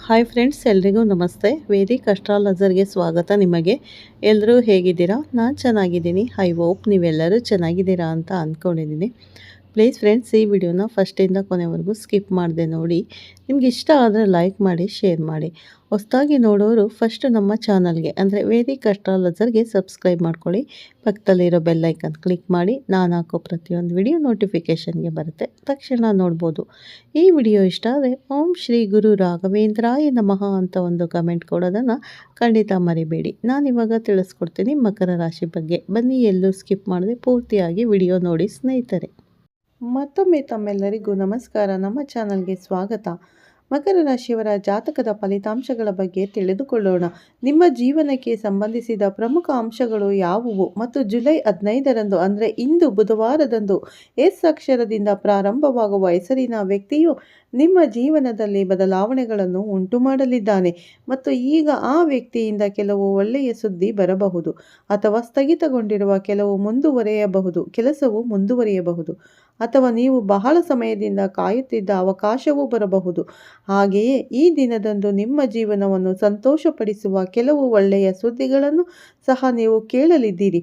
Hi friends, ಎಲ್ರಿಗೂ ನಮಸ್ತೆ. Vedic ಅಸ್ಟ್ರಾಲಜರ್ಗೆ ಸ್ವಾಗತ. ನಿಮಗೆ ಎಲ್ಲರೂ ಹೇಗಿದ್ದೀರಾ? ನಾನು ಚೆನ್ನಾಗಿದ್ದೀನಿ. ಐ ಹೋಪ್ ನೀವೆಲ್ಲರೂ ಚೆನ್ನಾಗಿದ್ದೀರಾ ಅಂತ ಅಂದ್ಕೊಂಡಿದ್ದೀನಿ. ಪ್ಲೀಸ್ ಫ್ರೆಂಡ್ಸ್, ಈ ವಿಡಿಯೋನ ಫಸ್ಟಿಂದ ಕೊನೆವರೆಗೂ ಸ್ಕಿಪ್ ಮಾಡದೆ ನೋಡಿ. ನಿಮ್ಗೆ ಇಷ್ಟ ಆದರೆ ಲೈಕ್ ಮಾಡಿ, ಶೇರ್ ಮಾಡಿ. ಹೊಸದಾಗಿ ನೋಡೋರು ಫಸ್ಟ್ ನಮ್ಮ ಚಾನಲ್ಗೆ ಅಂದರೆ ವೇದಿಕ್ ಅಸ್ಟ್ರಾಲಜರ್ಗೆ ಸಬ್ಸ್ಕ್ರೈಬ್ ಮಾಡ್ಕೊಳ್ಳಿ. ಪಕ್ಕದಲ್ಲಿರೋ ಬೆಲ್ಲೈಕನ್ ಕ್ಲಿಕ್ ಮಾಡಿ. ನಾನು ಹಾಕೋ ಪ್ರತಿಯೊಂದು ವಿಡಿಯೋ ನೋಟಿಫಿಕೇಷನ್ಗೆ ಬರುತ್ತೆ, ತಕ್ಷಣ ನೋಡ್ಬೋದು. ಈ ವಿಡಿಯೋ ಇಷ್ಟ ಆದರೆ ಓಂ ಶ್ರೀ ಗುರು ರಾಘವೇಂದ್ರಾಯ ನಮಃ ಅಂತ ಒಂದು ಕಮೆಂಟ್ ಕೊಡೋದನ್ನು ಖಂಡಿತ ಮರಿಬೇಡಿ. ನಾನಿವಾಗ ತಿಳಿಸ್ಕೊಡ್ತೀನಿ ಮಕರ ರಾಶಿ ಬಗ್ಗೆ. ಬನ್ನಿ, ಎಲ್ಲೂ ಸ್ಕಿಪ್ ಮಾಡದೆ ಪೂರ್ತಿಯಾಗಿ ವಿಡಿಯೋ ನೋಡಿ ಸ್ನೇಹಿತರೆ. ಮತ್ತೊಮ್ಮೆ ತಮ್ಮೆಲ್ಲರಿಗೂ ನಮಸ್ಕಾರ. ನಮ್ಮ ಚಾನಲ್ಗೆ ಸ್ವಾಗತ. ಮಕರ ರಾಶಿಯವರ ಜಾತಕದ ಫಲಿತಾಂಶಗಳ ಬಗ್ಗೆ ತಿಳಿದುಕೊಳ್ಳೋಣ. ನಿಮ್ಮ ಜೀವನಕ್ಕೆ ಸಂಬಂಧಿಸಿದ ಪ್ರಮುಖ ಅಂಶಗಳು ಯಾವುವು ಮತ್ತು ಜುಲೈ 15ರಂದು ಅಂದರೆ ಇಂದು ಬುಧವಾರದಂದು ಎಸ್ ಅಕ್ಷರದಿಂದ ಪ್ರಾರಂಭವಾಗುವ ಹೆಸರಿನ ವ್ಯಕ್ತಿಯು ನಿಮ್ಮ ಜೀವನದಲ್ಲಿ ಬದಲಾವಣೆಗಳನ್ನು ಉಂಟು ಮಾಡಲಿದ್ದಾನೆ ಮತ್ತು ಈಗ ಆ ವ್ಯಕ್ತಿಯಿಂದ ಕೆಲವು ಒಳ್ಳೆಯ ಸುದ್ದಿ ಬರಬಹುದು ಅಥವಾ ಸ್ಥಗಿತಗೊಂಡಿರುವ ಕೆಲಸವು ಮುಂದುವರಿಯಬಹುದು ಅಥವಾ ನೀವು ಬಹಳ ಸಮಯದಿಂದ ಕಾಯುತ್ತಿದ್ದ ಅವಕಾಶವೂ ಬರಬಹುದು. ಹಾಗೆಯೇ ಈ ದಿನದಂದು ನಿಮ್ಮ ಜೀವನವನ್ನು ಸಂತೋಷಪಡಿಸುವ ಕೆಲವು ಒಳ್ಳೆಯ ಸುದ್ದಿಗಳನ್ನು ಸಹ ನೀವು ಕೇಳಲಿದ್ದೀರಿ.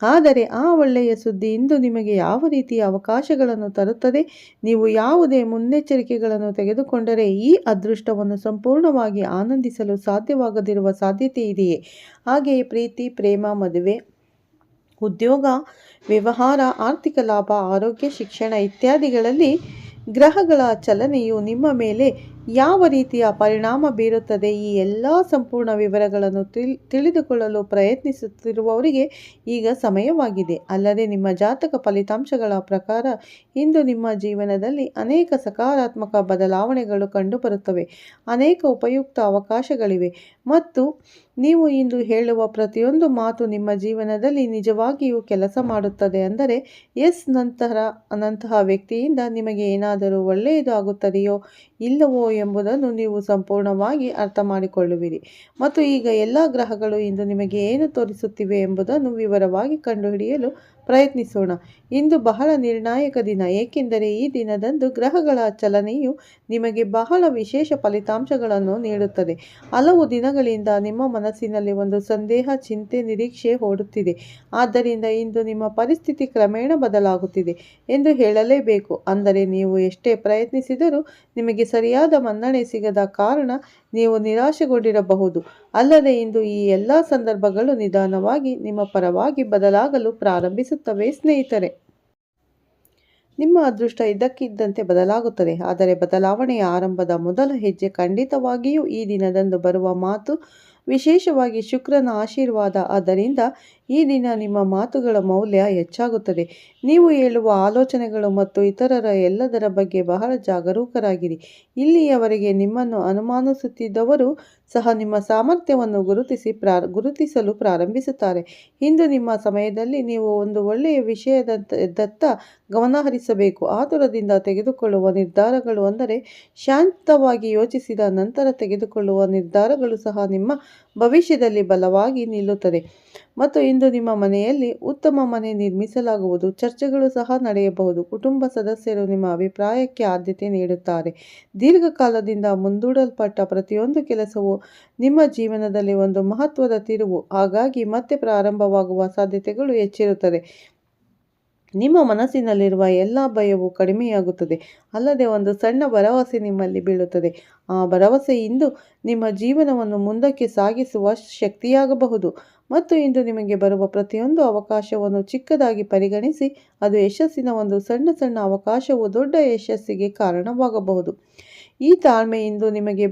ಆದರೆ ಆ ಒಳ್ಳೆಯ ಸುದ್ದಿ ಇಂದು ನಿಮಗೆ ಯಾವ ರೀತಿಯ ಅವಕಾಶಗಳನ್ನು ತರುತ್ತದೆ? ನೀವು ಯಾವುದೇ ಮುನ್ನೆಚ್ಚರಿಕೆಗಳನ್ನು ತೆಗೆದುಕೊಂಡರೆ ಈ ಅದೃಷ್ಟವನ್ನು ಸಂಪೂರ್ಣವಾಗಿ ಆನಂದಿಸಲು ಸಾಧ್ಯವಾಗದಿರುವ ಸಾಧ್ಯತೆ ಇದೆಯೇ? ಹಾಗೆಯೇ ಪ್ರೀತಿ, ಪ್ರೇಮ, ಮದುವೆ, ಉದ್ಯೋಗ, ವ್ಯವಹಾರ, ಆರ್ಥಿಕ ಲಾಭ, ಆರೋಗ್ಯ, ಶಿಕ್ಷಣ ಇತ್ಯಾದಿಗಳಲ್ಲಿ ಗ್ರಹಗಳ ಚಲನೆಯು ನಿಮ್ಮ ಮೇಲೆ ಯಾವ ರೀತಿಯ ಪರಿಣಾಮ ಬೀರುತ್ತದೆ? ಈ ಎಲ್ಲ ಸಂಪೂರ್ಣ ವಿವರಗಳನ್ನು ತಿಳಿದುಕೊಳ್ಳಲು ಪ್ರಯತ್ನಿಸುತ್ತಿರುವವರಿಗೆ ಈಗ ಸಮಯವಾಗಿದೆ. ಅಲ್ಲದೆ ನಿಮ್ಮ ಜಾತಕ ಫಲಿತಾಂಶಗಳ ಪ್ರಕಾರ ಇಂದು ನಿಮ್ಮ ಜೀವನದಲ್ಲಿ ಅನೇಕ ಸಕಾರಾತ್ಮಕ ಬದಲಾವಣೆಗಳು ಕಂಡುಬರುತ್ತವೆ. ಅನೇಕ ಉಪಯುಕ್ತ ಅವಕಾಶಗಳಿವೆ ಮತ್ತು ನೀವು ಇಂದು ಹೇಳುವ ಪ್ರತಿಯೊಂದು ಮಾತು ನಿಮ್ಮ ಜೀವನದಲ್ಲಿ ನಿಜವಾಗಿಯೂ ಕೆಲಸ ಮಾಡುತ್ತದೆ. ಅಂದರೆ ಎಸ್ ನಂತಹ ವ್ಯಕ್ತಿಯಿಂದ ನಿಮಗೆ ಏನಾದರೂ ಒಳ್ಳೆಯದು ಆಗುತ್ತದೆಯೋ ಇಲ್ಲವೋ ಎಂಬುದನ್ನು ನೀವು ಸಂಪೂರ್ಣವಾಗಿ ಅರ್ಥ ಮಾಡಿಕೊಳ್ಳುವಿರಿ. ಮತ್ತು ಈಗ ಎಲ್ಲ ಗ್ರಹಗಳು ಇಂದು ನಿಮಗೆ ಏನು ತೋರಿಸುತ್ತಿವೆ ಎಂಬುದನ್ನು ವಿವರವಾಗಿ ಕಂಡುಹಿಡಿಯಲು ಪ್ರಯತ್ನಿಸೋಣ. ಇಂದು ಬಹಳ ನಿರ್ಣಾಯಕ ದಿನ, ಏಕೆಂದರೆ ಈ ದಿನದಂದು ಗ್ರಹಗಳ ಚಲನೆಯು ನಿಮಗೆ ಬಹಳ ವಿಶೇಷ ಫಲಿತಾಂಶಗಳನ್ನು ನೀಡುತ್ತದೆ. ಹಲವು ದಿನಗಳಿಂದ ನಿಮ್ಮ ಮನಸ್ಸಿನಲ್ಲಿ ಒಂದು ಸಂದೇಹ, ಚಿಂತೆ, ನಿರೀಕ್ಷೆ ಓಡುತ್ತಿದೆ. ಆದ್ದರಿಂದ ಇಂದು ನಿಮ್ಮ ಪರಿಸ್ಥಿತಿ ಕ್ರಮೇಣ ಬದಲಾಗುತ್ತಿದೆ ಎಂದು ಹೇಳಲೇಬೇಕು. ಅಂದರೆ ನೀವು ಎಷ್ಟೇ ಪ್ರಯತ್ನಿಸಿದರೂ ನಿಮಗೆ ಸರಿಯಾದ ಮನ್ನಣೆ ಸಿಗದ ಕಾರಣ ನೀವು ನಿರಾಶೆಗೊಂಡಿರಬಹುದು. ಅಲ್ಲದೆ ಇಂದು ಈ ಎಲ್ಲ ಸಂದರ್ಭಗಳು ನಿಧಾನವಾಗಿ ನಿಮ್ಮ ಪರವಾಗಿ ಬದಲಾಗಲು ಪ್ರಾರಂಭಿಸುತ್ತವೆ ಸ್ನೇಹಿತರೆ. ನಿಮ್ಮ ಅದೃಷ್ಟ ಇದ್ದಕ್ಕಿದ್ದಂತೆ ಬದಲಾಗುತ್ತದೆ. ಆದರೆ ಬದಲಾವಣೆಯ ಆರಂಭದ ಮೊದಲ ಹೆಜ್ಜೆ ಖಂಡಿತವಾಗಿಯೂ ಈ ದಿನದಂದು ಬರುವ ಮಾತು, ವಿಶೇಷವಾಗಿ ಶುಕ್ರನ ಆಶೀರ್ವಾದ. ಆದ್ದರಿಂದ ಈ ದಿನ ನಿಮ್ಮ ಮಾತುಗಳ ಮೌಲ್ಯ ಹೆಚ್ಚಾಗುತ್ತದೆ. ನೀವು ಹೇಳುವ ಆಲೋಚನೆಗಳು ಮತ್ತು ಇತರರ ಎಲ್ಲದರ ಬಗ್ಗೆ ಬಹಳ ಜಾಗರೂಕರಾಗಿರಿ. ಇಲ್ಲಿಯವರೆಗೆ ನಿಮ್ಮನ್ನು ಅನುಮಾನಿಸುತ್ತಿದ್ದವರು ಸಹ ನಿಮ್ಮ ಸಾಮರ್ಥ್ಯವನ್ನು ಗುರುತಿಸಲು ಪ್ರಾರಂಭಿಸುತ್ತಾರೆ. ಇಂದು ನಿಮ್ಮ ಸಮಯದಲ್ಲಿ ನೀವು ಒಂದು ಒಳ್ಳೆಯ ವಿಷಯದತ್ತ ಗಮನ ಹರಿಸಬೇಕು. ಆತುರದಿಂದ ತೆಗೆದುಕೊಳ್ಳುವ ನಿರ್ಧಾರಗಳು, ಅಂದರೆ ಶಾಂತವಾಗಿ ಯೋಚಿಸಿದ ನಂತರ ತೆಗೆದುಕೊಳ್ಳುವ ನಿರ್ಧಾರಗಳು ಸಹ ನಿಮ್ಮ ಭವಿಷ್ಯದಲ್ಲಿ ಬಲವಾಗಿ ನಿಲ್ಲುತ್ತದೆ. ಮತ್ತು ಇಂದು ನಿಮ್ಮ ಮನೆಯಲ್ಲಿ ಉತ್ತಮ ಮನೆ ನಿರ್ಮಿಸಲಾಗುವುದು. ಚರ್ಚೆಗಳು ಸಹ ನಡೆಯಬಹುದು. ಕುಟುಂಬ ಸದಸ್ಯರು ನಿಮ್ಮ ಅಭಿಪ್ರಾಯಕ್ಕೆ ಆದ್ಯತೆ ನೀಡುತ್ತಾರೆ. ದೀರ್ಘಕಾಲದಿಂದ ಮುಂದೂಡಲ್ಪಟ್ಟ ಪ್ರತಿಯೊಂದು ಕೆಲಸವು ನಿಮ್ಮ ಜೀವನದಲ್ಲಿ ಒಂದು ಮಹತ್ವದ ತಿರುವು, ಹಾಗಾಗಿ ಮತ್ತೆ ಪ್ರಾರಂಭವಾಗುವ ಸಾಧ್ಯತೆಗಳು ಹೆಚ್ಚಿರುತ್ತದೆ. ನಿಮ್ಮ ಮನಸ್ಸಿನಲ್ಲಿರುವ ಎಲ್ಲ ಭಯವು ಕಡಿಮೆಯಾಗುತ್ತದೆ. ಅಲ್ಲದೆ ಒಂದು ಸಣ್ಣ ಭರವಸೆ ನಿಮ್ಮಲ್ಲಿ ಬೀಳುತ್ತದೆ. ಆ ಭರವಸೆ ಇಂದು ನಿಮ್ಮ ಜೀವನವನ್ನು ಮುಂದಕ್ಕೆ ಸಾಗಿಸುವ ಶಕ್ತಿಯಾಗಬಹುದು. ಮತ್ತು ಇಂದು ನಿಮಗೆ ಬರುವ ಪ್ರತಿಯೊಂದು ಅವಕಾಶವನ್ನು ಚಿಕ್ಕದಾಗಿ ಪರಿಗಣಿಸಿ. ಅದು ಯಶಸ್ಸಿನ ಒಂದು ಸಣ್ಣ ಅವಕಾಶವು ದೊಡ್ಡ ಯಶಸ್ಸಿಗೆ ಕಾರಣವಾಗಬಹುದು. ಈ ತಾಳ್ಮೆ ಇಂದು ನಿಮಗೆ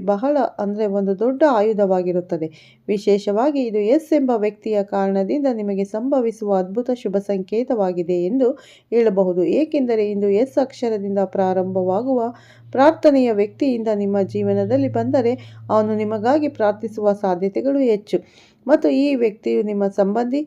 ಒಂದು ದೊಡ್ಡ ಆಯುಧವಾಗಿರುತ್ತದೆ. ವಿಶೇಷವಾಗಿ ಇದು ಎಸ್ ಎಂಬ ವ್ಯಕ್ತಿಯ ಕಾರಣದಿಂದ ನಿಮಗೆ ಸಂಭವಿಸುವ ಅದ್ಭುತ ಶುಭ ಸಂಕೇತವಾಗಿದೆ ಎಂದು ಹೇಳಬಹುದು. ಏಕೆಂದರೆ ಇಂದು ಎಸ್ ಅಕ್ಷರದಿಂದ ಪ್ರಾರಂಭವಾಗುವ ಪ್ರಾರ್ಥನೆಯ ವ್ಯಕ್ತಿಯಿಂದ ನಿಮ್ಮ ಜೀವನದಲ್ಲಿ ಬಂದರೆ ಅವನು ನಿಮಗಾಗಿ ಪ್ರಾರ್ಥಿಸುವ ಸಾಧ್ಯತೆಗಳು ಹೆಚ್ಚು. ಮತ್ತು ಈ ವ್ಯಕ್ತಿಯು ನಿಮ್ಮ ಸಂಬಂಧಿ,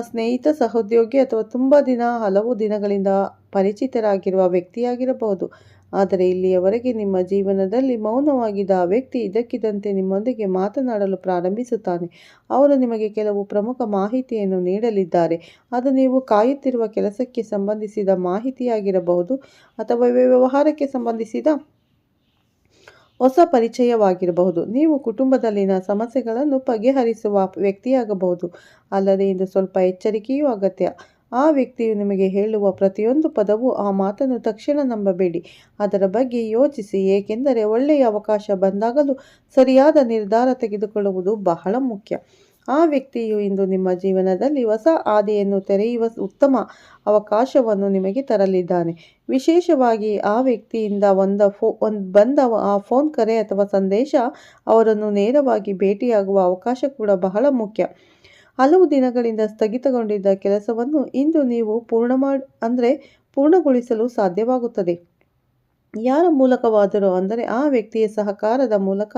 ಸ್ನೇಹಿತ, ಸಹೋದ್ಯೋಗಿ ಅಥವಾ ಹಲವು ದಿನಗಳಿಂದ ಪರಿಚಿತರಾಗಿರುವ ವ್ಯಕ್ತಿಯಾಗಿರಬಹುದು. ಆದರೆ ಇಲ್ಲಿಯವರೆಗೆ ನಿಮ್ಮ ಜೀವನದಲ್ಲಿ ಮೌನವಾಗಿದ್ದ ಆ ವ್ಯಕ್ತಿ ಇದ್ದಕ್ಕಿದ್ದಂತೆ ನಿಮ್ಮೊಂದಿಗೆ ಮಾತನಾಡಲು ಪ್ರಾರಂಭಿಸುತ್ತಾನೆ. ಅವರು ನಿಮಗೆ ಕೆಲವು ಪ್ರಮುಖ ಮಾಹಿತಿಯನ್ನು ನೀಡಲಿದ್ದಾರೆ. ಅದು ನೀವು ಕಾಯುತ್ತಿರುವ ಕೆಲಸಕ್ಕೆ ಸಂಬಂಧಿಸಿದ ಮಾಹಿತಿಯಾಗಿರಬಹುದು ಅಥವಾ ವ್ಯವಹಾರಕ್ಕೆ ಸಂಬಂಧಿಸಿದ ಹೊಸ ಪರಿಚಯವಾಗಿರಬಹುದು. ನೀವು ಕುಟುಂಬದಲ್ಲಿನ ಸಮಸ್ಯೆಗಳನ್ನು ಬಗೆಹರಿಸುವ ವ್ಯಕ್ತಿಯಾಗಬಹುದು. ಅಲ್ಲದೆ ಇಂದು ಸ್ವಲ್ಪ ಎಚ್ಚರಿಕೆಯೂ ಅಗತ್ಯ. ಆ ವ್ಯಕ್ತಿಯು ನಿಮಗೆ ಹೇಳುವ ಪ್ರತಿಯೊಂದು ಪದವೂ ಆ ಮಾತನ್ನು ತಕ್ಷಣ ನಂಬಬೇಡಿ. ಅದರ ಬಗ್ಗೆ ಯೋಚಿಸಿ, ಏಕೆಂದರೆ ಒಳ್ಳೆಯ ಅವಕಾಶ ಬಂದಾಗಲೂ ಸರಿಯಾದ ನಿರ್ಧಾರ ತೆಗೆದುಕೊಳ್ಳುವುದು ಬಹಳ ಮುಖ್ಯ. ಆ ವ್ಯಕ್ತಿಯು ಇಂದು ನಿಮ್ಮ ಜೀವನದಲ್ಲಿ ಹೊಸ ಹಾದಿಯನ್ನು ತೆರೆಯುವ ಉತ್ತಮ ಅವಕಾಶವನ್ನು ನಿಮಗೆ ತರಲಿದ್ದಾನೆ. ವಿಶೇಷವಾಗಿ ಆ ವ್ಯಕ್ತಿಯಿಂದ ಬಂದ ಆ ಫೋನ್ ಕರೆ ಅಥವಾ ಸಂದೇಶ ಅವರನ್ನು ನೇರವಾಗಿ ಭೇಟಿಯಾಗುವ ಅವಕಾಶ ಕೂಡ ಬಹಳ ಮುಖ್ಯ. ಹಲವು ದಿನಗಳಿಂದ ಸ್ಥಗಿತಗೊಂಡಿದ್ದ ಕೆಲಸವನ್ನು ಇಂದು ನೀವು ಪೂರ್ಣಗೊಳಿಸಲು ಸಾಧ್ಯವಾಗುತ್ತದೆ. ಯಾರ ಮೂಲಕವಾದರೂ, ಅಂದರೆ ಆ ವ್ಯಕ್ತಿಯ ಸಹಕಾರದ ಮೂಲಕ.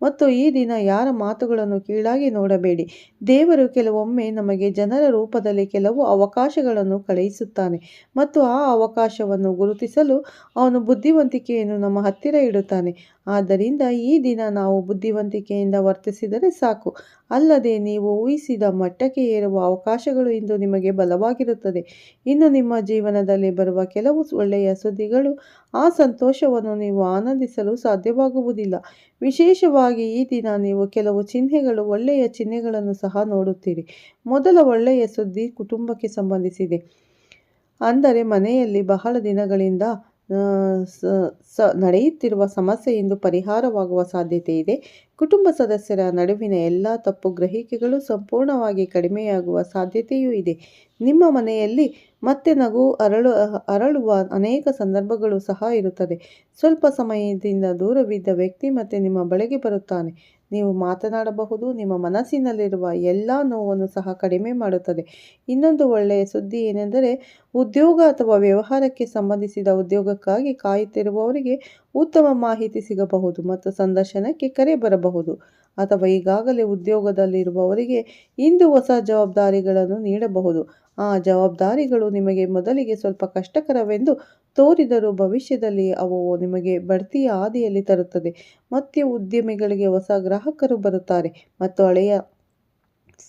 ಮತ್ತು ಈ ದಿನ ಯಾರ ಮಾತುಗಳನ್ನು ಕೀಳಾಗಿ ನೋಡಬೇಡಿ. ದೇವರು ಕೆಲವೊಮ್ಮೆ ನಮಗೆ ಜನರ ರೂಪದಲ್ಲಿ ಕೆಲವು ಅವಕಾಶಗಳನ್ನು ಕಳುಹಿಸುತ್ತಾನೆ ಮತ್ತು ಆ ಅವಕಾಶವನ್ನು ಗುರುತಿಸಲು ಅವನು ಬುದ್ಧಿವಂತಿಕೆಯನ್ನು ನಮ್ಮ ಹತ್ತಿರ ಇಡುತ್ತಾನೆ. ಆದ್ದರಿಂದ ಈ ದಿನ ನಾವು ಬುದ್ಧಿವಂತಿಕೆಯಿಂದ ವರ್ತಿಸಿದರೆ ಸಾಕು. ಅಲ್ಲದೆ ನೀವು ಊಹಿಸಿದ ಮಟ್ಟಕ್ಕೆ ಏರುವ ಅವಕಾಶಗಳು ಇಂದು ನಿಮಗೆ ಬಲವಾಗಿರುತ್ತದೆ. ಇನ್ನು ನಿಮ್ಮ ಜೀವನದಲ್ಲಿ ಬರುವ ಕೆಲವು ಒಳ್ಳೆಯ ಸುದ್ದಿಗಳು, ಆ ಸಂತೋಷವನ್ನು ನೀವು ಆನಂದಿಸಲು ಸಾಧ್ಯವಾಗುವುದಿಲ್ಲ. ವಿಶೇಷವಾಗಿ ಈ ದಿನ ನೀವು ಕೆಲವು ಒಳ್ಳೆಯ ಚಿಹ್ನೆಗಳನ್ನು ಸಹ ನೋಡುತ್ತೀರಿ. ಮೊದಲ ಒಳ್ಳೆಯ ಸುದ್ದಿ ಕುಟುಂಬಕ್ಕೆ ಸಂಬಂಧಿಸಿದೆ. ಅಂದರೆ ಮನೆಯಲ್ಲಿ ಬಹಳ ದಿನಗಳಿಂದ ನಡೆಯುತ್ತಿರುವ ಸಮಸ್ಯೆ ಇಂದು ಪರಿಹಾರವಾಗುವ ಸಾಧ್ಯತೆ ಇದೆ. ಕುಟುಂಬ ಸದಸ್ಯರ ನಡುವಿನ ಎಲ್ಲ ತಪ್ಪು ಗ್ರಹಿಕೆಗಳು ಸಂಪೂರ್ಣವಾಗಿ ಕಡಿಮೆಯಾಗುವ ಸಾಧ್ಯತೆಯೂ ಇದೆ. ನಿಮ್ಮ ಮನೆಯಲ್ಲಿ ಮತ್ತೆ ನಗು ಅರಳುವ ಅನೇಕ ಸಂದರ್ಭಗಳು ಸಹ ಇರುತ್ತದೆ. ಸ್ವಲ್ಪ ಸಮಯದಿಂದ ದೂರವಿದ್ದ ವ್ಯಕ್ತಿ ಮತ್ತೆ ನಿಮ್ಮ ಬಳಿಗೆ ಬರುತ್ತಾನೆ. ನೀವು ಮಾತನಾಡಬಹುದು. ನಿಮ್ಮ ಮನಸ್ಸಿನಲ್ಲಿರುವ ಎಲ್ಲ ನೋವನ್ನು ಸಹ ಕಡಿಮೆ ಮಾಡುತ್ತದೆ. ಇನ್ನೊಂದು ಒಳ್ಳೆಯ ಸುದ್ದಿ ಏನೆಂದರೆ, ಉದ್ಯೋಗ ಅಥವಾ ವ್ಯವಹಾರಕ್ಕೆ ಸಂಬಂಧಿಸಿದ ಉದ್ಯೋಗಕ್ಕಾಗಿ ಕಾಯುತ್ತಿರುವವರಿಗೆ ಉತ್ತಮ ಮಾಹಿತಿ ಸಿಗಬಹುದು ಮತ್ತು ಸಂದರ್ಶನಕ್ಕೆ ಕರೆ ಬರಬಹುದು. ಅಥವಾ ಈಗಾಗಲೇ ಉದ್ಯೋಗದಲ್ಲಿರುವವರಿಗೆ ಇಂದು ಹೊಸ ಜವಾಬ್ದಾರಿಗಳನ್ನು ನೀಡಬಹುದು. ಆ ಜವಾಬ್ದಾರಿಗಳು ನಿಮಗೆ ಮೊದಲಿಗೆ ಸ್ವಲ್ಪ ಕಷ್ಟಕರವೆಂದು ತೋರಿದರೂ ಭವಿಷ್ಯದಲ್ಲಿ ಅವು ನಿಮಗೆ ಬಡ್ತಿಯ ಹಾದಿಯಲ್ಲಿ ತರುತ್ತದೆ. ಮತ್ತೆ ಉದ್ಯಮಿಗಳಿಗೆ ಹೊಸ ಗ್ರಾಹಕರು ಬರುತ್ತಾರೆ ಮತ್ತು ಹಳೆಯ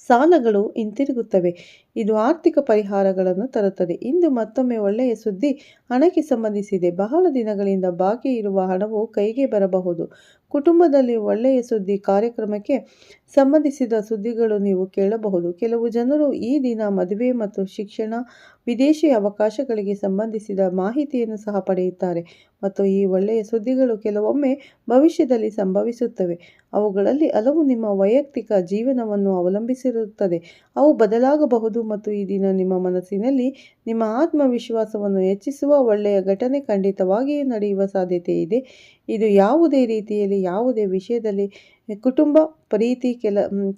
ಸಾಲಗಳು ಹಿಂತಿರುಗುತ್ತವೆ. ಇದು ಆರ್ಥಿಕ ಪರಿಹಾರಗಳನ್ನು ತರುತ್ತದೆ. ಇಂದು ಮತ್ತೊಮ್ಮೆ ಒಳ್ಳೆಯ ಸುದ್ದಿ ಹಣಕ್ಕೆ ಸಂಬಂಧಿಸಿದೆ. ಬಹಳ ದಿನಗಳಿಂದ ಬಾಕಿ ಇರುವ ಹಣವು ಕೈಗೆ ಬರಬಹುದು. ಕುಟುಂಬದಲ್ಲಿ ಒಳ್ಳೆಯ ಸುದ್ದಿ ಕಾರ್ಯಕ್ರಮಕ್ಕೆ ಸಂಬಂಧಿಸಿದ ಸುದ್ದಿಗಳು ನೀವು ಕೇಳಬಹುದು. ಕೆಲವು ಜನರು ಈ ದಿನ ಮದುವೆ ಮತ್ತು ಶಿಕ್ಷಣ, ವಿದೇಶಿ ಅವಕಾಶಗಳಿಗೆ ಸಂಬಂಧಿಸಿದ ಮಾಹಿತಿಯನ್ನು ಸಹ ಪಡೆಯುತ್ತಾರೆ. ಮತ್ತು ಈ ಒಳ್ಳೆಯ ಸುದ್ದಿಗಳು ಕೆಲವೊಮ್ಮೆ ಭವಿಷ್ಯದಲ್ಲಿ ಸಂಭವಿಸುತ್ತವೆ. ಅವುಗಳಲ್ಲಿ ಹಲವು ನಿಮ್ಮ ವೈಯಕ್ತಿಕ ಜೀವನವನ್ನು ಅವಲಂಬಿಸಿರುತ್ತದೆ. ಅವು ಬದಲಾಗಬಹುದು ಮತ್ತು ಈ ದಿನ ನಿಮ್ಮ ಮನಸ್ಸಿನಲ್ಲಿ ನಿಮ್ಮ ಆತ್ಮವಿಶ್ವಾಸವನ್ನು ಹೆಚ್ಚಿಸುವ ಒಳ್ಳೆಯ ಘಟನೆ ಖಂಡಿತವಾಗಿಯೂ ನಡೆಯುವ ಸಾಧ್ಯತೆ ಇದೆ. ಇದು ಯಾವುದೇ ರೀತಿಯಲ್ಲಿ, ಯಾವುದೇ ವಿಷಯದಲ್ಲಿ, ಕುಟುಂಬ, ಪ್ರೀತಿ,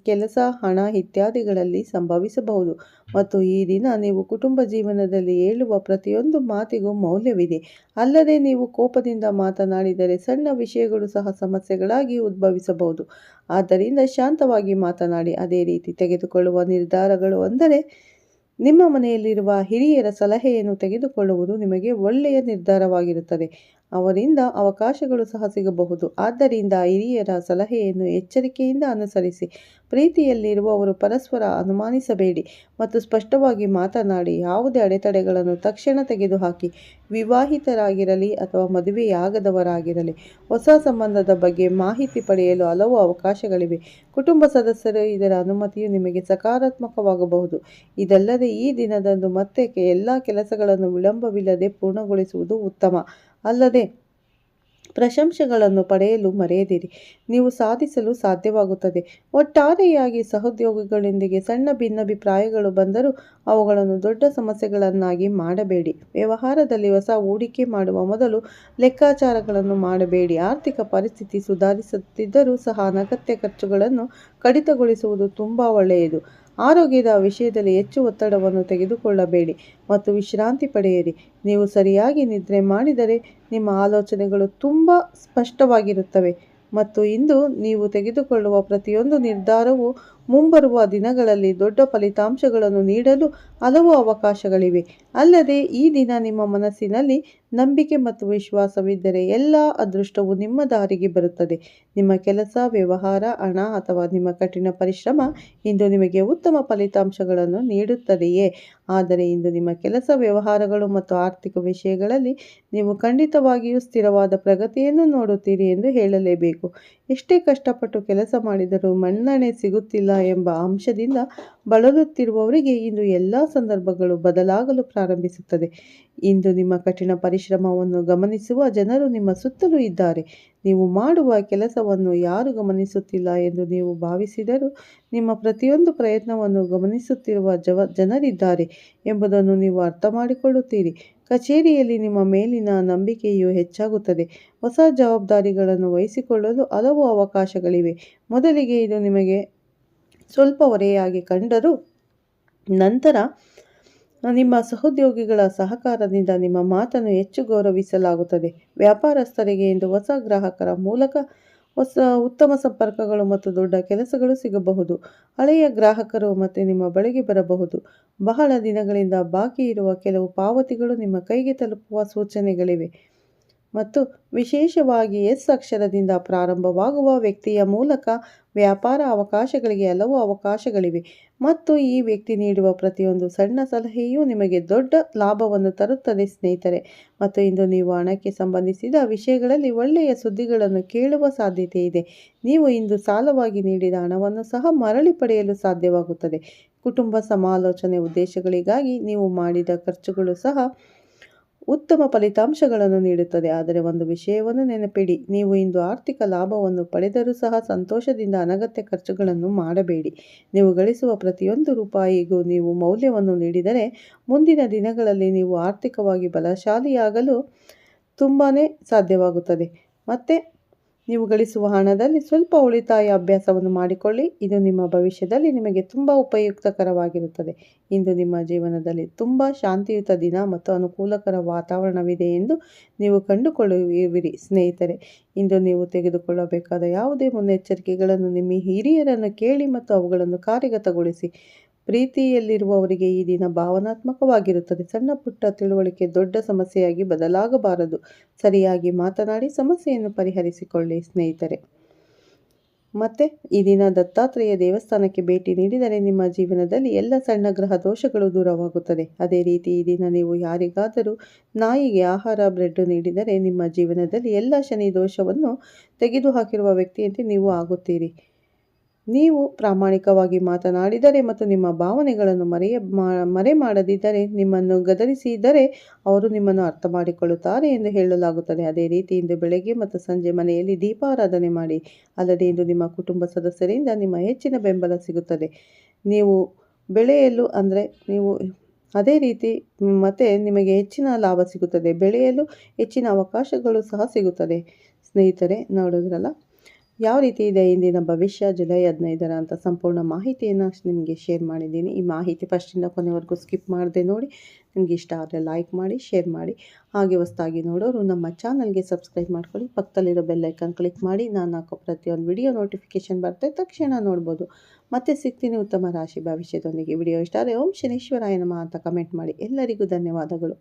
ಕೆಲಸ, ಹಣ ಇತ್ಯಾದಿಗಳಲ್ಲಿ ಸಂಭವಿಸಬಹುದು. ಮತ್ತು ಈ ದಿನ ನೀವು ಕುಟುಂಬ ಜೀವನದಲ್ಲಿ ಹೇಳುವ ಪ್ರತಿಯೊಂದು ಮಾತಿಗೂ ಮೌಲ್ಯವಿದೆ. ಅಲ್ಲದೆ ನೀವು ಕೋಪದಿಂದ ಮಾತನಾಡಿದರೆ ಸಣ್ಣ ವಿಷಯಗಳು ಸಹ ಸಮಸ್ಯೆಗಳಾಗಿ ಉದ್ಭವಿಸಬಹುದು. ಆದ್ದರಿಂದ ಶಾಂತವಾಗಿ ಮಾತನಾಡಿ. ಅದೇ ರೀತಿ ತೆಗೆದುಕೊಳ್ಳುವ ನಿರ್ಧಾರಗಳು, ಅಂದರೆ ನಿಮ್ಮ ಮನೆಯಲ್ಲಿರುವ ಹಿರಿಯರ ಸಲಹೆಯನ್ನು ತೆಗೆದುಕೊಳ್ಳುವುದು ನಿಮಗೆ ಒಳ್ಳೆಯ ನಿರ್ಧಾರವಾಗಿರುತ್ತದೆ. ಅವರಿಂದ ಅವಕಾಶಗಳು ಸಹ ಸಿಗಬಹುದು. ಆದ್ದರಿಂದ ಹಿರಿಯರ ಸಲಹೆಯನ್ನು ಎಚ್ಚರಿಕೆಯಿಂದ ಅನುಸರಿಸಿ. ಪ್ರೀತಿಯಲ್ಲಿರುವವರು ಪರಸ್ಪರ ಅನುಮಾನಿಸಬೇಡಿ ಮತ್ತು ಸ್ಪಷ್ಟವಾಗಿ ಮಾತನಾಡಿ. ಯಾವುದೇ ಅಡೆತಡೆಗಳನ್ನು ತಕ್ಷಣ ತೆಗೆದುಹಾಕಿ. ವಿವಾಹಿತರಾಗಿರಲಿ ಅಥವಾ ಮದುವೆಯಾಗದವರಾಗಿರಲಿ, ಹೊಸ ಸಂಬಂಧದ ಬಗ್ಗೆ ಮಾಹಿತಿ ಪಡೆಯಲು ಹಲವು ಅವಕಾಶಗಳಿವೆ. ಕುಟುಂಬ ಸದಸ್ಯರು ಇದರ ಅನುಮತಿಯು ನಿಮಗೆ ಸಕಾರಾತ್ಮಕವಾಗಬಹುದು. ಇದಲ್ಲದೆ ಈ ದಿನದಂದು ಮತ್ತೆ ಎಲ್ಲ ಕೆಲಸಗಳನ್ನು ವಿಳಂಬವಿಲ್ಲದೆ ಪೂರ್ಣಗೊಳಿಸುವುದು ಉತ್ತಮ. ಅಲ್ಲದೆ ಪ್ರಶಂಸೆಗಳನ್ನು ಪಡೆಯಲು ಮರೆಯದಿರಿ. ನೀವು ಸಾಧಿಸಲು ಸಾಧ್ಯವಾಗುತ್ತದೆ. ಒಟ್ಟಾರೆಯಾಗಿ ಸಹೋದ್ಯೋಗಿಗಳೊಂದಿಗೆ ಸಣ್ಣ ಭಿನ್ನಾಭಿಪ್ರಾಯಗಳು ಬಂದರೂ ಅವುಗಳನ್ನು ದೊಡ್ಡ ಸಮಸ್ಯೆಗಳನ್ನಾಗಿ ಮಾಡಬೇಡಿ. ವ್ಯವಹಾರದಲ್ಲಿ ಹೊಸ ಹೂಡಿಕೆ ಮಾಡುವ ಮೊದಲು ಲೆಕ್ಕಾಚಾರಗಳನ್ನು ಮಾಡಬೇಡಿ. ಆರ್ಥಿಕ ಪರಿಸ್ಥಿತಿ ಸುಧಾರಿಸುತ್ತಿದ್ದರೂ ಸಹ ಅನಗತ್ಯ ಖರ್ಚುಗಳನ್ನು ಕಡಿತಗೊಳಿಸುವುದು ತುಂಬಾ ಒಳ್ಳೆಯದು. ಆರೋಗ್ಯದ ವಿಷಯದಲ್ಲಿ ಹೆಚ್ಚು ಒತ್ತಡವನ್ನು ತೆಗೆದುಕೊಳ್ಳಬೇಡಿ ಮತ್ತು ವಿಶ್ರಾಂತಿ ಪಡೆಯಿರಿ. ನೀವು ಸರಿಯಾಗಿ ನಿದ್ರೆ ಮಾಡಿದರೆ ನಿಮ್ಮ ಆಲೋಚನೆಗಳು ತುಂಬ ಸ್ಪಷ್ಟವಾಗಿರುತ್ತವೆ ಮತ್ತು ಇಂದು ನೀವು ತೆಗೆದುಕೊಳ್ಳುವ ಪ್ರತಿಯೊಂದು ನಿರ್ಧಾರವು ಮುಂಬರುವ ದಿನಗಳಲ್ಲಿ ದೊಡ್ಡ ಫಲಿತಾಂಶಗಳನ್ನು ನೀಡಲು ಹಲವು ಅವಕಾಶಗಳಿವೆ. ಅಲ್ಲದೆ ಈ ದಿನ ನಿಮ್ಮ ಮನಸ್ಸಿನಲ್ಲಿ ನಂಬಿಕೆ ಮತ್ತು ವಿಶ್ವಾಸವಿದ್ದರೆ ಎಲ್ಲ ಅದೃಷ್ಟವು ನಿಮ್ಮ ದಾರಿಗೆ ಬರುತ್ತದೆ. ನಿಮ್ಮ ಕೆಲಸ, ವ್ಯವಹಾರ, ಹಣ ಅಥವಾ ನಿಮ್ಮ ಕಠಿಣ ಪರಿಶ್ರಮ ಇಂದು ನಿಮಗೆ ಉತ್ತಮ ಫಲಿತಾಂಶಗಳನ್ನು ನೀಡುತ್ತದೆಯೇ? ಆದರೆ ಇಂದು ನಿಮ್ಮ ಕೆಲಸ, ವ್ಯವಹಾರಗಳು ಮತ್ತು ಆರ್ಥಿಕ ವಿಷಯಗಳಲ್ಲಿ ನೀವು ಖಂಡಿತವಾಗಿಯೂ ಸ್ಥಿರವಾದ ಪ್ರಗತಿಯನ್ನು ನೋಡುತ್ತೀರಿ ಎಂದು ಹೇಳಲೇಬೇಕು. ಎಷ್ಟೇ ಕಷ್ಟಪಟ್ಟು ಕೆಲಸ ಮಾಡಿದರೂ ಮನ್ನಣೆ ಸಿಗುತ್ತಿಲ್ಲ ಎಂಬ ಅಂಶದಿಂದ ಬಳಲುತ್ತಿರುವವರಿಗೆ ಇಂದು ಎಲ್ಲ ಸಂದರ್ಭಗಳು ಬದಲಾಗಲು ಪ್ರಾರಂಭಿಸುತ್ತದೆ. ಇಂದು ನಿಮ್ಮ ಕಠಿಣ ಪರಿಶ್ರಮವನ್ನು ಗಮನಿಸುವ ಜನರು ನಿಮ್ಮ ಸುತ್ತಲೂ ಇದ್ದಾರೆ. ನೀವು ಮಾಡುವ ಕೆಲಸವನ್ನು ಯಾರು ಗಮನಿಸುತ್ತಿಲ್ಲ ಎಂದು ನೀವು ಭಾವಿಸಿದರೂ ನಿಮ್ಮ ಪ್ರತಿಯೊಂದು ಪ್ರಯತ್ನವನ್ನು ಗಮನಿಸುತ್ತಿರುವ ಜನರಿದ್ದಾರೆ ಎಂಬುದನ್ನು ನೀವು ಅರ್ಥ ಮಾಡಿಕೊಳ್ಳುತ್ತೀರಿ. ಕಚೇರಿಯಲ್ಲಿ ನಿಮ್ಮ ಮೇಲಿನ ನಂಬಿಕೆಯು ಹೆಚ್ಚಾಗುತ್ತದೆ. ಹೊಸ ಜವಾಬ್ದಾರಿಗಳನ್ನು ವಹಿಸಿಕೊಳ್ಳಲು ಹಲವು ಅವಕಾಶಗಳಿವೆ. ಮೊದಲಿಗೆ ಇದು ನಿಮಗೆ ಸ್ವಲ್ಪ ಹೊರೆಯಾಗಿ ಕಂಡರೂ ನಂತರ ನಿಮ್ಮ ಸಹೋದ್ಯೋಗಿಗಳ ಸಹಕಾರದಿಂದ ನಿಮ್ಮ ಮಾತನ್ನು ಹೆಚ್ಚು ಗೌರವಿಸಲಾಗುತ್ತದೆ. ವ್ಯಾಪಾರಸ್ಥರಿಗೆ ಇಂದು ಹೊಸ ಗ್ರಾಹಕರ ಮೂಲಕ ಉತ್ತಮ ಸಂಪರ್ಕಗಳು ಮತ್ತು ದೊಡ್ಡ ಕೆಲಸಗಳು ಸಿಗಬಹುದು. ಹಳೆಯ ಗ್ರಾಹಕರು ಮತ್ತೆ ನಿಮ್ಮ ಬಳಿಗೆ ಬರಬಹುದು. ಬಹಳ ದಿನಗಳಿಂದ ಬಾಕಿ ಇರುವ ಕೆಲವು ಪಾವತಿಗಳು ನಿಮ್ಮ ಕೈಗೆ ತಲುಪುವ ಸೂಚನೆಗಳಿವೆ. ಮತ್ತು ವಿಶೇಷವಾಗಿ ಎಸ್ ಅಕ್ಷರದಿಂದ ಪ್ರಾರಂಭವಾಗುವ ವ್ಯಕ್ತಿಯ ಮೂಲಕ ವ್ಯಾಪಾರ ಅವಕಾಶಗಳಿಗೆ ಹಲವು ಅವಕಾಶಗಳಿವೆ. ಮತ್ತು ಈ ವ್ಯಕ್ತಿ ನೀಡುವ ಪ್ರತಿಯೊಂದು ಸಣ್ಣ ಸಲಹೆಯೂ ನಿಮಗೆ ದೊಡ್ಡ ಲಾಭವನ್ನು ತರುತ್ತದೆ ಸ್ನೇಹಿತರೆ. ಮತ್ತು ಇಂದು ನೀವು ಹಣಕ್ಕೆ ಸಂಬಂಧಿಸಿದ ವಿಷಯಗಳಲ್ಲಿ ಒಳ್ಳೆಯ ಸುದ್ದಿಗಳನ್ನು ಕೇಳುವ ಸಾಧ್ಯತೆ ಇದೆ. ನೀವು ಇಂದು ಸಾಲವಾಗಿ ನೀಡಿದ ಹಣವನ್ನು ಸಹ ಮರಳಿ ಪಡೆಯಲು ಸಾಧ್ಯವಾಗುತ್ತದೆ. ಕುಟುಂಬ ಸಮಾಲೋಚನೆ ಉದ್ದೇಶಗಳಿಗಾಗಿ ನೀವು ಮಾಡಿದ ಖರ್ಚುಗಳು ಸಹ ಉತ್ತಮ ಫಲಿತಾಂಶಗಳನ್ನು ನೀಡುತ್ತದೆ. ಆದರೆ ಒಂದು ವಿಷಯವನ್ನು ನೆನಪಿಡಿ, ನೀವು ಇಂದು ಆರ್ಥಿಕ ಲಾಭವನ್ನು ಪಡೆದರೂ ಸಹ ಸಂತೋಷದಿಂದ ಅನಗತ್ಯ ಖರ್ಚುಗಳನ್ನು ಮಾಡಬೇಡಿ. ನೀವು ಗಳಿಸುವ ಪ್ರತಿಯೊಂದು ರೂಪಾಯಿಗೂ ನೀವು ಮೌಲ್ಯವನ್ನು ನೀಡಿದರೆ ಮುಂದಿನ ದಿನಗಳಲ್ಲಿ ನೀವು ಆರ್ಥಿಕವಾಗಿ ಬಲಶಾಲಿಯಾಗಲು ತುಂಬಾ ಸಾಧ್ಯವಾಗುತ್ತದೆ. ಮತ್ತು ನೀವು ಗಳಿಸುವ ಹಣದಲ್ಲಿ ಸ್ವಲ್ಪ ಉಳಿತಾಯ ಅಭ್ಯಾಸವನ್ನು ಮಾಡಿಕೊಳ್ಳಿ. ಇದು ನಿಮ್ಮ ಭವಿಷ್ಯದಲ್ಲಿ ನಿಮಗೆ ತುಂಬ ಉಪಯುಕ್ತಕರವಾಗಿರುತ್ತದೆ. ಇಂದು ನಿಮ್ಮ ಜೀವನದಲ್ಲಿ ತುಂಬ ಶಾಂತಿಯುತ ದಿನ ಮತ್ತು ಅನುಕೂಲಕರ ವಾತಾವರಣವಿದೆ ಎಂದು ನೀವು ಕಂಡುಕೊಳ್ಳುವಿರಿ ಸ್ನೇಹಿತರೆ. ಇಂದು ನೀವು ತೆಗೆದುಕೊಳ್ಳಬೇಕಾದ ಯಾವುದೇ ಮುನ್ನೆಚ್ಚರಿಕೆಗಳನ್ನು ನಿಮ್ಮ ಹಿರಿಯರನ್ನು ಕೇಳಿ ಮತ್ತು ಅವುಗಳನ್ನು ಕಾರ್ಯಗತಗೊಳಿಸಿ. ಪ್ರೀತಿಯಲ್ಲಿರುವವರಿಗೆ ಈ ದಿನ ಭಾವನಾತ್ಮಕವಾಗಿರುತ್ತದೆ. ಸಣ್ಣ ಪುಟ್ಟ ತಿಳುವಳಿಕೆ ದೊಡ್ಡ ಸಮಸ್ಯೆಯಾಗಿ ಬದಲಾಗಬಾರದು. ಸರಿಯಾಗಿ ಮಾತನಾಡಿ ಸಮಸ್ಯೆಯನ್ನು ಪರಿಹರಿಸಿಕೊಳ್ಳಿ ಸ್ನೇಹಿತರೆ. ಮತ್ತು ಈ ದಿನ ದತ್ತಾತ್ರೇಯ ದೇವಸ್ಥಾನಕ್ಕೆ ಭೇಟಿ ನೀಡಿದರೆ ನಿಮ್ಮ ಜೀವನದಲ್ಲಿ ಎಲ್ಲ ಸಣ್ಣ ಗ್ರಹ ದೋಷಗಳು ದೂರವಾಗುತ್ತದೆ. ಅದೇ ರೀತಿ ಈ ದಿನ ನೀವು ಯಾರಿಗಾದರೂ ನಾಯಿಗೆ ಆಹಾರ, ಬ್ರೆಡ್ ನೀಡಿದರೆ ನಿಮ್ಮ ಜೀವನದಲ್ಲಿ ಎಲ್ಲ ಶನಿ ದೋಷವನ್ನು ತೆಗೆದುಹಾಕಿರುವ ವ್ಯಕ್ತಿಯಂತೆ ನೀವು ಆಗುತ್ತೀರಿ. ನೀವು ಪ್ರಾಮಾಣಿಕವಾಗಿ ಮಾತನಾಡಿದರೆ ಮತ್ತು ನಿಮ್ಮ ಭಾವನೆಗಳನ್ನು ಮರೆಮಾಡದಿದ್ದರೆ, ನಿಮ್ಮನ್ನು ಗದರಿಸಿದರೆ ಅವರು ನಿಮ್ಮನ್ನು ಅರ್ಥ ಮಾಡಿಕೊಳ್ಳುತ್ತಾರೆ ಎಂದು ಹೇಳಲಾಗುತ್ತದೆ. ಅದೇ ರೀತಿ ಇಂದು ಬೆಳಗ್ಗೆ ಮತ್ತು ಸಂಜೆ ಮನೆಯಲ್ಲಿ ದೀಪಾರಾಧನೆ ಮಾಡಿ. ಅಲ್ಲದೆ ಇಂದು ನಿಮ್ಮ ಕುಟುಂಬ ಸದಸ್ಯರಿಂದ ನಿಮ್ಮ ಹೆಚ್ಚಿನ ಬೆಂಬಲ ಸಿಗುತ್ತದೆ. ನೀವು ಬೆಳೆಯಲು ಅದೇ ರೀತಿ ಮತ್ತೆ ನಿಮಗೆ ಹೆಚ್ಚಿನ ಲಾಭ ಸಿಗುತ್ತದೆ. ಬೆಳೆಯಲು ಹೆಚ್ಚಿನ ಅವಕಾಶಗಳು ಸಹ ಸಿಗುತ್ತದೆ. ಸ್ನೇಹಿತರೆ, ನೋಡಿದ್ರಲ್ಲ ಯಾವ ರೀತಿ ಇದೆ ಇಂದಿನ ಭವಿಷ್ಯ. ಜುಲೈ 15 ಅಂತ ಸಂಪೂರ್ಣ ಮಾಹಿತಿಯನ್ನು ನಿಮಗೆ ಶೇರ್ ಮಾಡಿದ್ದೀನಿ. ಈ ಮಾಹಿತಿ ಫಸ್ಟಿಂದ ಕೊನೆವರೆಗೂ ಸ್ಕಿಪ್ ಮಾಡದೆ ನೋಡಿ. ನಿಮಗೆ ಇಷ್ಟ ಆದರೆ ಲೈಕ್ ಮಾಡಿ, ಶೇರ್ ಮಾಡಿ. ಹಾಗೆ ಹೊಸದಾಗಿ ನೋಡೋರು ನಮ್ಮ ಚಾನಲ್ಗೆ ಸಬ್ಸ್ಕ್ರೈಬ್ ಮಾಡ್ಕೊಳ್ಳಿ. ಪಕ್ಕದಲ್ಲಿರೋ ಬೆಲ್ ಐಕಾನ್ ಕ್ಲಿಕ್ ಮಾಡಿ. ನಾನು ಹಾಕೋ ಪ್ರತಿಯೊಂದು ವಿಡಿಯೋ ನೋಟಿಫಿಕೇಶನ್ ಬರುತ್ತೆ, ತಕ್ಷಣ ನೋಡ್ಬೋದು. ಮತ್ತೆ ಸಿಗ್ತೀನಿ ಉತ್ತಮ ರಾಶಿ ಭವಿಷ್ಯದೊಂದಿಗೆ. ವಿಡಿಯೋ ಇಷ್ಟ ಆದರೆ ಓಂ ಶನೀಶ್ವರಾಯ ನಮಃ ಅಂತ ಕಮೆಂಟ್ ಮಾಡಿ. ಎಲ್ಲರಿಗೂ ಧನ್ಯವಾದಗಳು.